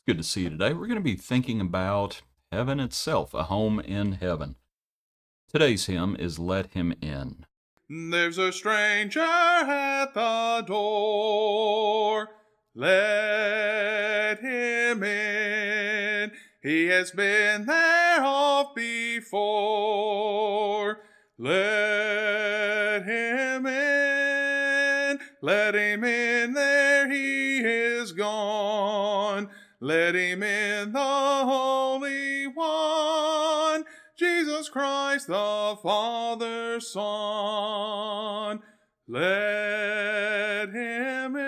Good to see you today. We're going to be thinking about heaven itself, a home in heaven. Today's hymn is Let Him In. There's a stranger at the door. Let him in. He has been there oft before. Let him in. Let him in. There he is gone. Let him in, the Holy One. Jesus Christ, the Father's Son, let him in.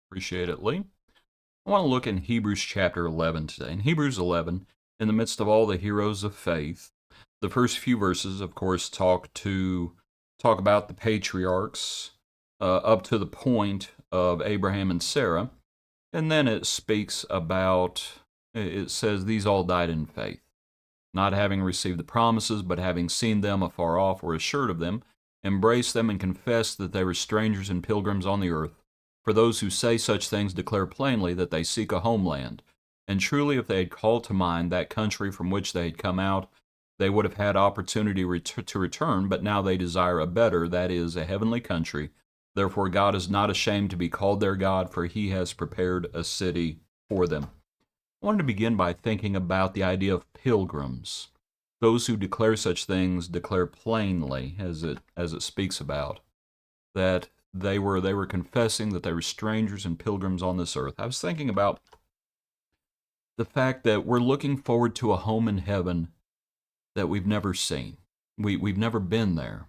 Appreciate it, Lee. I want to look in Hebrews chapter 11 today. In Hebrews 11, in the midst of all the heroes of faith, the first few verses, of course, talk about the patriarchs up to the point of Abraham and Sarah, and then it speaks about, it says, these all died in faith, not having received the promises, but having seen them afar off, were assured of them, embraced them, and confessed that they were strangers and pilgrims on the earth. For those who say such things declare plainly that they seek a homeland. And truly, if they had called to mind that country from which they had come out, they would have had opportunity to return, but now they desire a better, that is, a heavenly country. Therefore God is not ashamed to be called their God, for he has prepared a city for them. I wanted to begin by thinking about the idea of pilgrims. Those who declare such things declare plainly, as it speaks about, that they were confessing that they were strangers and pilgrims on this earth. I was thinking about the fact that we're looking forward to a home in heaven that we've never seen. We've never been there.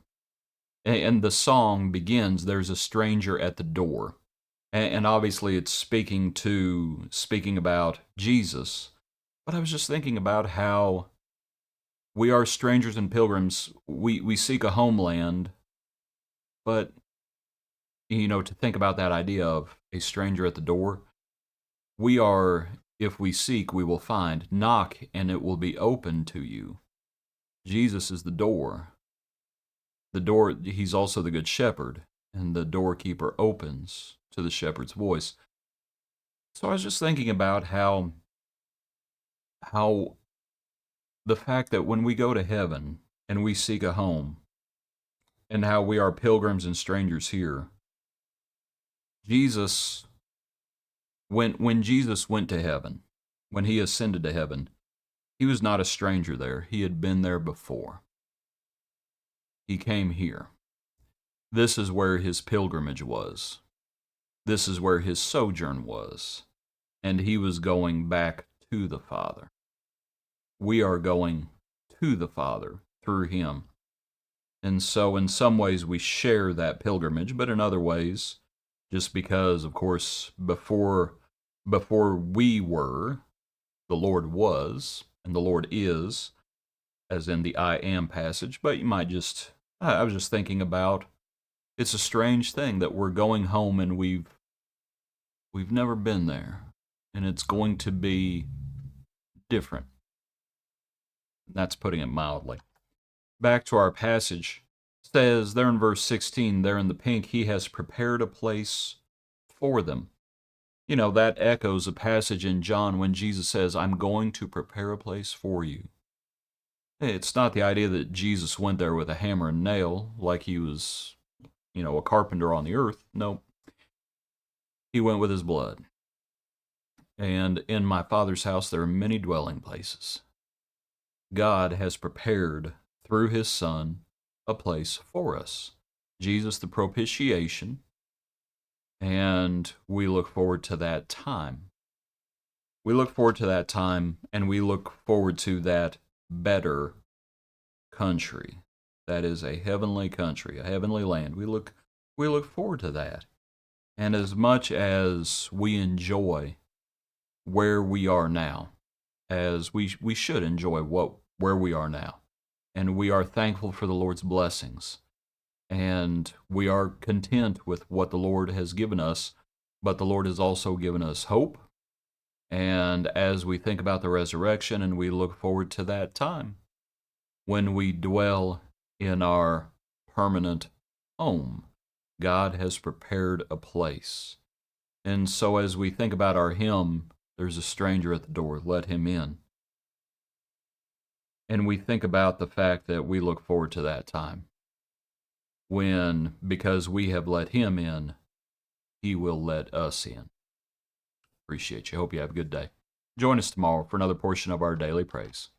And the song begins, "There's a stranger at the door." And obviously it's speaking about Jesus. But I was just thinking about how we are strangers and pilgrims. We seek a homeland, but to think about that idea of a stranger at the door, we are, if we seek, we will find. Knock and it will be open to you. Jesus is the door. He's also the good shepherd, and the doorkeeper opens to the shepherd's voice. So I was just thinking about how the fact that when we go to heaven and we seek a home, and how we are pilgrims and strangers here, Jesus, when Jesus went to heaven, when he ascended to heaven, he was not a stranger there. He had been there before. He came here. This is where his pilgrimage was. This is where his sojourn was. And he was going back to the Father. We are going to the Father through him. And so in some ways we share that pilgrimage, but in other ways, just because, of course, before we were, the Lord was, and the Lord is, as in the I am passage. But I was just thinking about, it's a strange thing that we're going home and we've never been there, and it's going to be different. That's putting it mildly. Back to our passage, it says there in verse 16, there in the pink, he has prepared a place for them. That echoes a passage in John when Jesus says, I'm going to prepare a place for you. It's not the idea that Jesus went there with a hammer and nail like he was, a carpenter on the earth. No. He went with his blood. And in my Father's house there are many dwelling places. God has prepared, through his Son, a place for us. Jesus the propitiation, and we look forward to that time. We look forward to that time, and we look forward to that better country. That is a heavenly country, a heavenly land. We look forward to that. And as much as we enjoy where we are now, as we should enjoy where we are now, and we are thankful for the Lord's blessings, and we are content with what the Lord has given us, but the Lord has also given us hope. And as we think about the resurrection and we look forward to that time when we dwell in our permanent home, God has prepared a place. And so as we think about our hymn, there's a stranger at the door, let him in. And we think about the fact that we look forward to that time when, because we have let him in, he will let us in. Appreciate you. Hope you have a good day. Join us tomorrow for another portion of our daily praise.